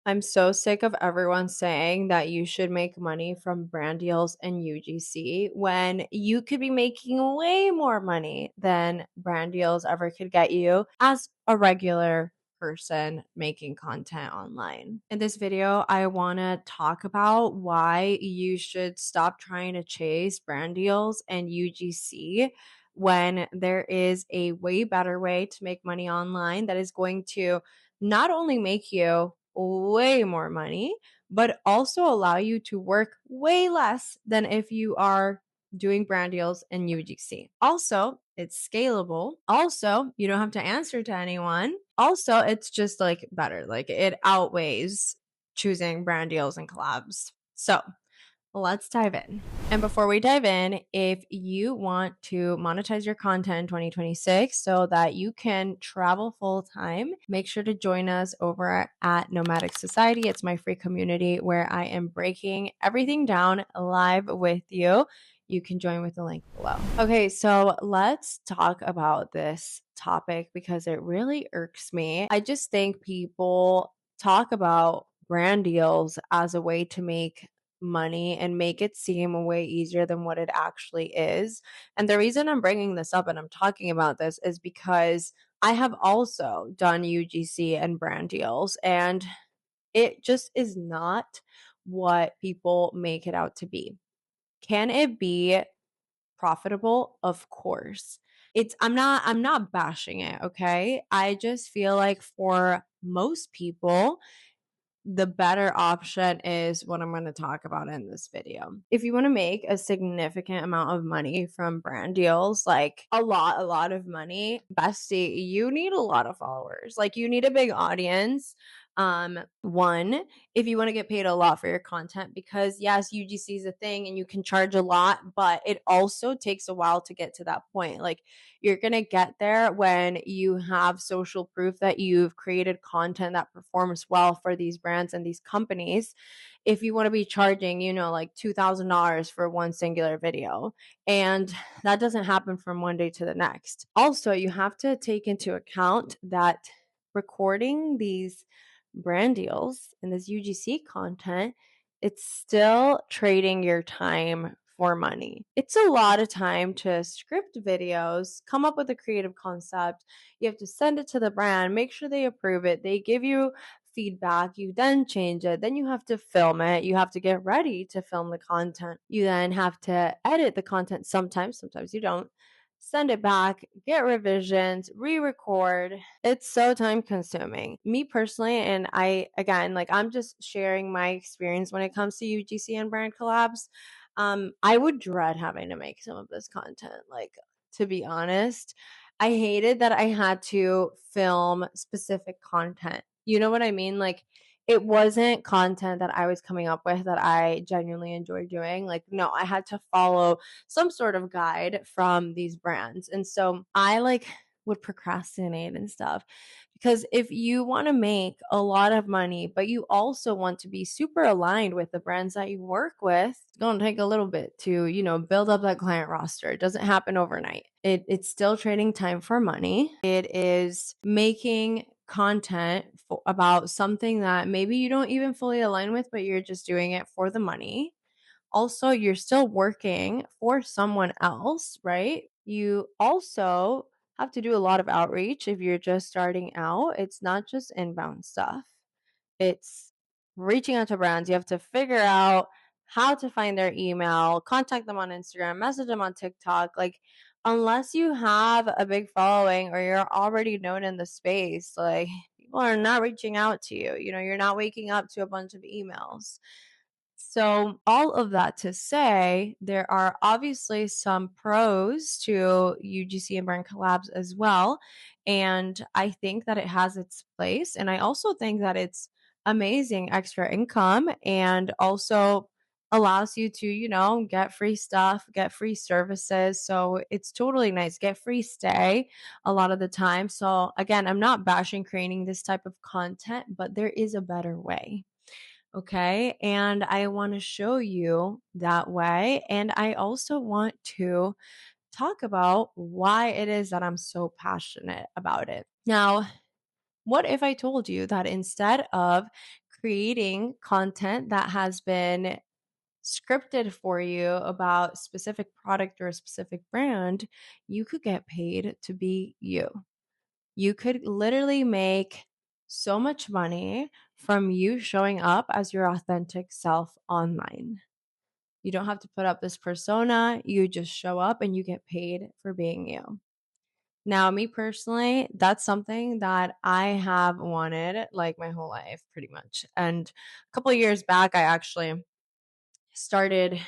I'm so sick of everyone saying that you should make money from brand deals and UGC when you could be making way more money than brand deals ever could get you as a regular person making content online. In this video, I want to talk about why you should stop trying to chase brand deals and UGC when there is a way better way to make money online that is going to not only make you way more money, but also allow you to work way less than if you are doing brand deals and UGC. Also, it's scalable. Also, you don't have to answer to anyone. Also, it's just like better. Like it outweighs choosing brand deals and collabs. So, let's dive in. And before we dive in, if you want to monetize your content in 2026 so that you can travel full time, make sure to join us over at Nomadic Society. It's my free community where I am breaking everything down live with you. You can join with the link below. Okay, so let's talk about this topic because it really irks me. I just think people talk about brand deals as a way to make money and make it seem way easier than what it actually is. And the reason I'm bringing this up and I'm talking about this is because I have also done UGC and brand deals, and it just is not what people make it out to be. Can it be profitable? Of course. I'm not bashing it, okay? I just feel like for most people, the better option is what I'm going to talk about in this video. If you want to make a significant amount of money from brand deals, like a lot of money, bestie, you need a lot of followers. Like you need a big audience. One, if you want to get paid a lot for your content, because yes, UGC is a thing and you can charge a lot, but it also takes a while to get to that point. Like you're going to get there when you have social proof that you've created content that performs well for these brands and these companies. If you want to be charging, like $2,000 for one singular video, and that doesn't happen from one day to the next. Also, you have to take into account that recording these brand deals and this UGC content, it's still trading your time for money. It's a lot of time to script videos, come up with a creative concept. You have to send it to the brand, make sure they approve it. They give you feedback. You then change it. Then you have to film it. You have to get ready to film the content. You then have to edit the content sometimes you don't. Send it back, get revisions, re-record. It's so time consuming. Me personally, and again, like I'm just sharing my experience when it comes to UGC and brand collabs. I would dread having to make some of this content. Like, to be honest, I hated that I had to film specific content. You know what I mean? Like, it wasn't content that I was coming up with that I genuinely enjoyed doing. Like, no, I had to follow some sort of guide from these brands. And so I would procrastinate and stuff. Because if you want to make a lot of money, but you also want to be super aligned with the brands that you work with, it's going to take a little bit to, build up that client roster. It doesn't happen overnight. It's still trading time for money. It is making content about something that maybe you don't even fully align with, but you're just doing it for the money. Also, you're still working for someone else, right? You also have to do a lot of outreach if you're just starting out. It's not just inbound stuff, it's reaching out to brands. You have to figure out how to find their email, contact them on Instagram, message them on TikTok. Like, unless you have a big following or you're already known in the space, like, people are not reaching out to you. You're not waking up to a bunch of emails. So, all of that to say, there are obviously some pros to UGC and brand collabs as well. And I think that it has its place. And I also think that it's amazing extra income and also allows you to, get free stuff, get free services. So, it's totally nice. Get free stay a lot of the time. So, again, I'm not bashing creating this type of content, but there is a better way. Okay. And I want to show you that way. And I also want to talk about why it is that I'm so passionate about it. Now, what if I told you that instead of creating content that has been scripted for you about specific product or a specific brand, you could get paid to be you. You could literally make so much money from you showing up as your authentic self online. You don't have to put up this persona, you just show up and you get paid for being you. Now, me personally, that's something that I have wanted like my whole life pretty much. And a couple of years back, I actually started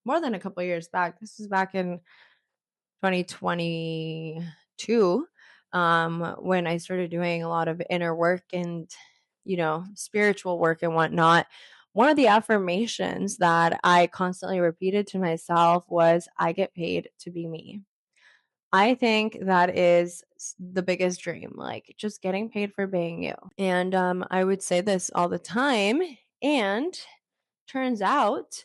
more than a couple of years back. This was back in 2022, when I started doing a lot of inner work and, spiritual work and whatnot. One of the affirmations that I constantly repeated to myself was, I get paid to be me. I think that is the biggest dream, like just getting paid for being you. And I would say this all the time. And turns out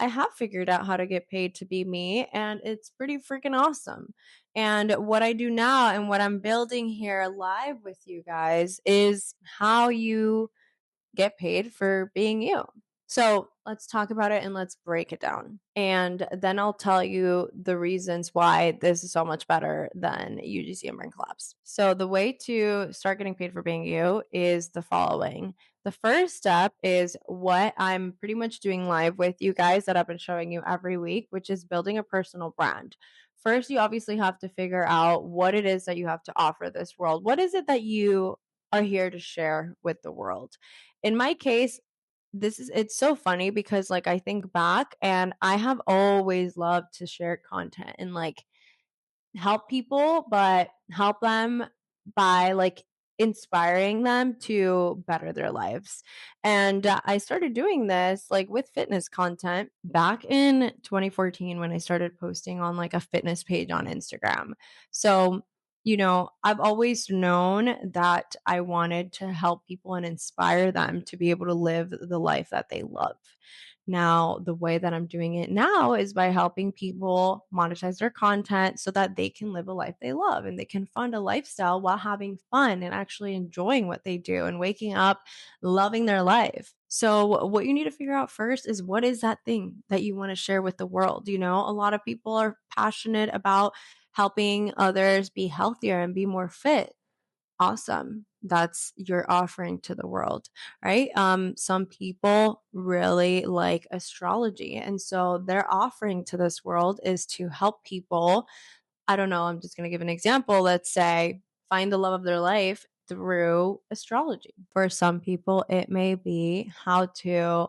I have figured out how to get paid to be me, and it's pretty freaking awesome. And what I do now and what I'm building here live with you guys is how you get paid for being you. So let's talk about it and let's break it down. And then I'll tell you the reasons why this is so much better than UGC and Brand Collabs. So the way to start getting paid for being you is the following. The first step is what I'm pretty much doing live with you guys that I've been showing you every week, which is building a personal brand. First, you obviously have to figure out what it is that you have to offer this world. What is it that you are here to share with the world? In my case, it's so funny because like I think back and I have always loved to share content and like help people, but help them by like inspiring them to better their lives. And I started doing this like with fitness content back in 2014 when I started posting on like a fitness page on Instagram. So, I've always known that I wanted to help people and inspire them to be able to live the life that they love. Now, the way that I'm doing it now is by helping people monetize their content so that they can live a life they love and they can fund a lifestyle while having fun and actually enjoying what they do and waking up loving their life. So, what you need to figure out first is what is that thing that you want to share with the world? A lot of people are passionate about helping others be healthier and be more fit. Awesome. That's your offering to the world, right? Some people really like astrology. And so their offering to this world is to help people. I don't know, I'm just going to give an example. Let's say find the love of their life through astrology. For some people, it may be how to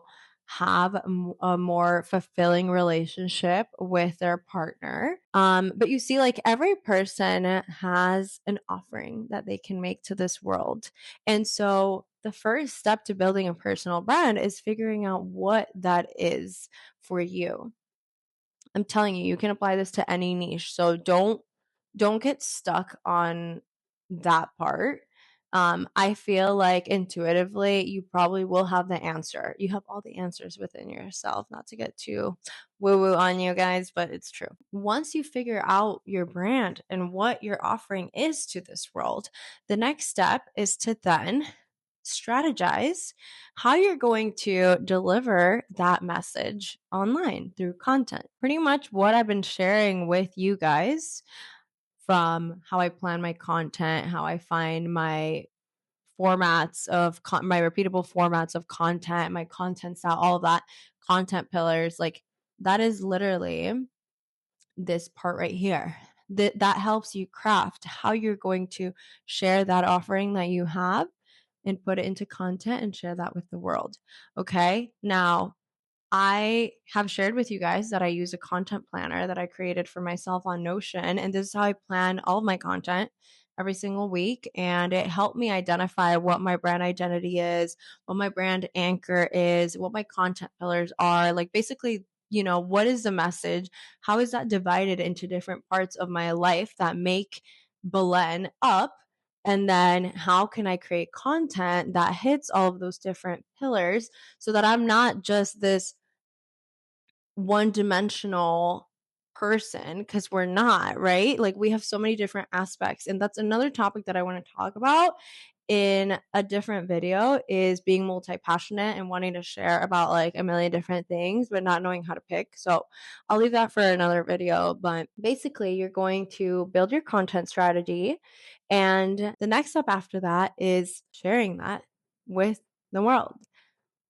have a more fulfilling relationship with their partner. But you see, like every person has an offering that they can make to this world. And so the first step to building a personal brand is figuring out what that is for you. I'm telling you, you can apply this to any niche. So don't get stuck on that part. I feel like intuitively you probably will have the answer. You have all the answers within yourself, not to get too woo-woo on you guys, but it's true. Once you figure out your brand and what your offering is to this world, the next step is to then strategize how you're going to deliver that message online through content. Pretty much what I've been sharing with you guys, from how I plan my content, how I find my formats of my repeatable formats of content, my content style, all of that, content pillars, like that is literally this part right here. That helps you craft how you're going to share that offering that you have and put it into content and share that with the world. Okay. Now, I have shared with you guys that I use a content planner that I created for myself on Notion. And this is how I plan all of my content every single week. And it helped me identify what my brand identity is, what my brand anchor is, what my content pillars are. Like basically, what is the message? How is that divided into different parts of my life that make Belen up? And then how can I create content that hits all of those different pillars so that I'm not just this one dimensional person, because we're not, right? Like we have so many different aspects. And that's another topic that I want to talk about in a different video is being multi-passionate and wanting to share about like a million different things, but not knowing how to pick. So I'll leave that for another video. But basically, you're going to build your content strategy. And the next step after that is sharing that with the world.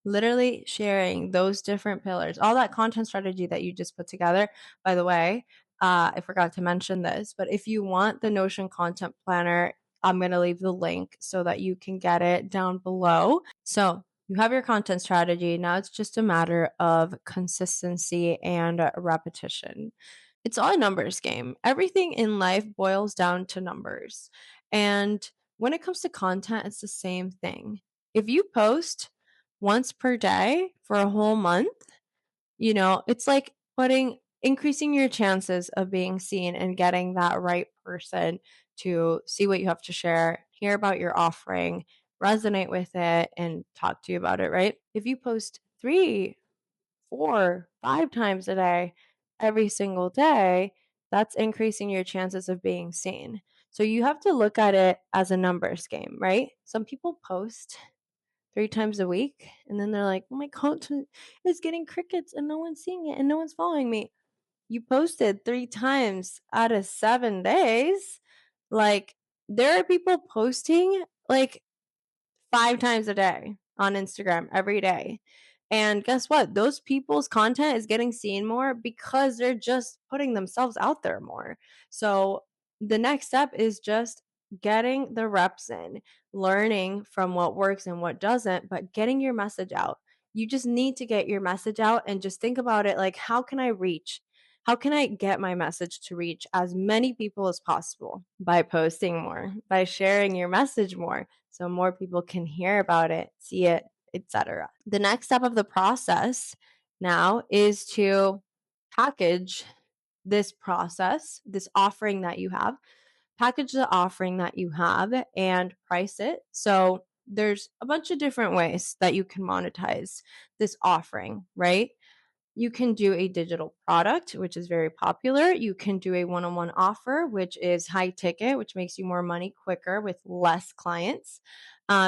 Literally sharing those different pillars, all that content strategy that you just put together. By the way, I forgot to mention this, but if you want the Notion content planner, I'm going to leave the link so that you can get it down below. So you have your content strategy. Now it's just a matter of consistency and repetition. It's all a numbers game. Everything in life boils down to numbers. And when it comes to content, it's the same thing. If you post once per day for a whole month, it's like increasing your chances of being seen and getting that right person to see what you have to share, hear about your offering, resonate with it, and talk to you about it, right? If you post 3, 4, 5 times a day, every single day, that's increasing your chances of being seen. So you have to look at it as a numbers game, right? Some people post 3 times a week and then they're like, "Oh, my content is getting crickets and no one's seeing it and no one's following me." You posted 3 times out of 7 days. Like, there are people posting like 5 times a day on Instagram every day. And guess what? Those people's content is getting seen more because they're just putting themselves out there more. So the next step is just getting the reps in, learning from what works and what doesn't, but getting your message out. You just need to get your message out and just think about it like, how can I reach? How can I get my message to reach as many people as possible? By posting more, by sharing your message more, so more people can hear about it, see it, etc. The next step of the process now is to package this process, this offering that you have, package the offering that you have and price it. So there's a bunch of different ways that you can monetize this offering, right? You can do a digital product, which is very popular. You can do a one-on-one offer, which is high ticket, which makes you more money quicker with less clients.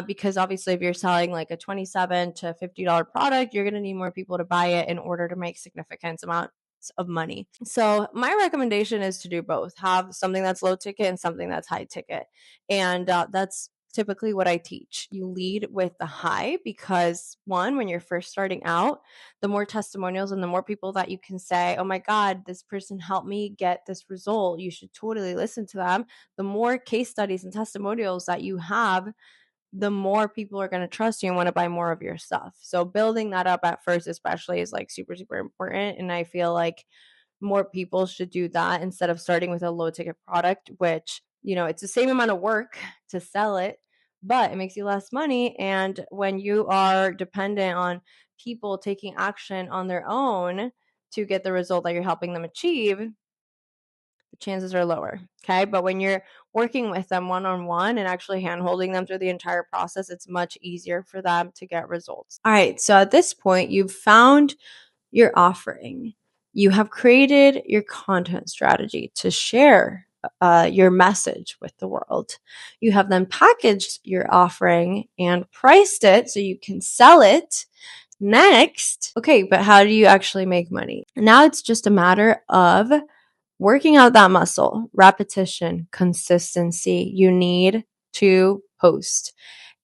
Because obviously, if you're selling like a $27 to $50 product, you're going to need more people to buy it in order to make significant amounts of money. So my recommendation is to do both. Have something that's low ticket and something that's high ticket. And that's typically what I teach. You lead with the high because, one, when you're first starting out, the more testimonials and the more people that you can say, "Oh my God, this person helped me get this result. You should totally listen to them." The more case studies and testimonials that you have, the more people are going to trust you and want to buy more of your stuff. So building that up at first, especially, is like super, super important. And I feel like more people should do that instead of starting with a low ticket product, which, it's the same amount of work to sell it, but it makes you less money. And when you are dependent on people taking action on their own to get the result that you're helping them achieve, the chances are lower. Okay. But when you're working with them one-on-one and actually hand-holding them through the entire process, it's much easier for them to get results. All right. So at this point, you've found your offering. You have created your content strategy to share your message with the world. You have then packaged your offering and priced it so you can sell it. Next, okay, but how do you actually make money? Now it's just a matter of working out that muscle, repetition, consistency. You need to post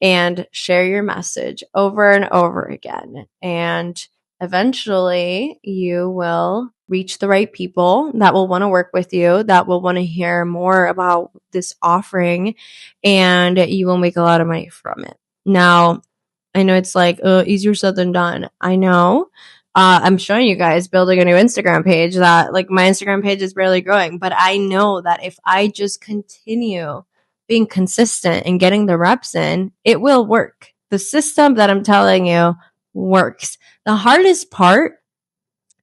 and share your message over and over again. And eventually you will reach the right people that will want to work with you, that will want to hear more about this offering, and you will make a lot of money from it. Now, I know it's like easier said than done. I know. I'm showing you guys building a new Instagram page that, like, my Instagram page is barely growing, but I know that if I just continue being consistent and getting the reps in, it will work. The system that I'm telling you works. The hardest part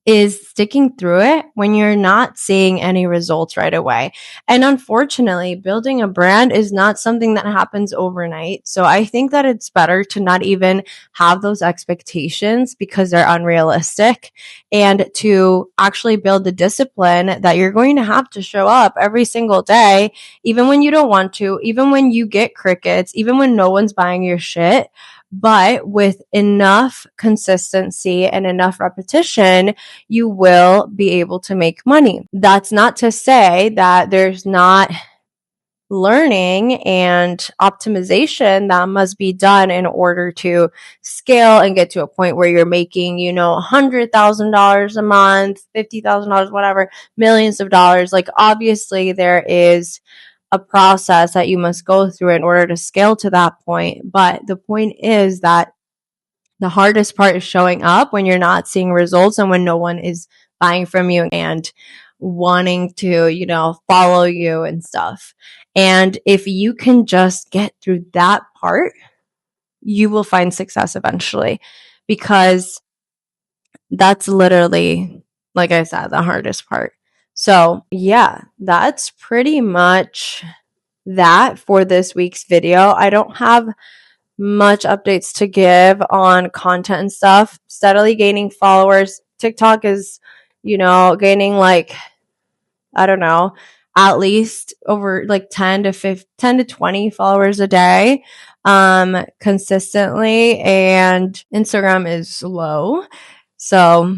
is sticking through it when you're not seeing any results right away. And unfortunately, building a brand is not something that happens overnight. So I think that it's better to not even have those expectations because they're unrealistic, and to actually build the discipline that you're going to have to show up every single day, even when you don't want to, even when you get crickets, even when no one's buying your shit. But with enough consistency and enough repetition, you will be able to make money. That's not to say that there's not learning and optimization that must be done in order to scale and get to a point where you're making, $100,000 a month, $50,000, whatever, millions of dollars. Like, obviously, there is a process that you must go through in order to scale to that point. But the point is that the hardest part is showing up when you're not seeing results and when no one is buying from you and wanting to, follow you and stuff. And if you can just get through that part, you will find success eventually, because that's literally, like I said, the hardest part. So, yeah, that's pretty much that for this week's video. I don't have much updates to give on content and stuff. Steadily gaining followers. TikTok is, gaining like, I don't know, at least over like 10 to 20 followers a day consistently, and Instagram is low. So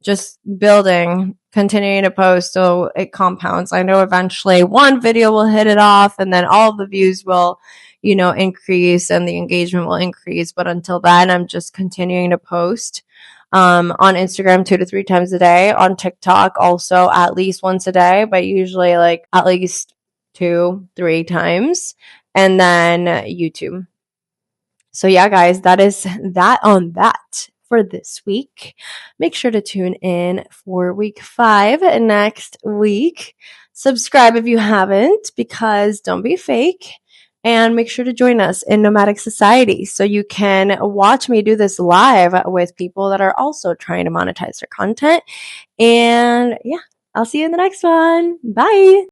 just building, continuing to post so it compounds. I know eventually one video will hit it off, and then all of the views will, increase and the engagement will increase. But until then, I'm just continuing to post on Instagram 2 to 3 times a day, on TikTok also at least once a day, but usually like at least 2-3 times, and then YouTube. So yeah, guys, that is that on that for this week. Make sure to tune in for week 5 next week. Subscribe if you haven't, because don't be fake. And make sure to join us in Nomadic Society so you can watch me do this live with people that are also trying to monetize their content. And yeah, I'll see you in the next one. Bye.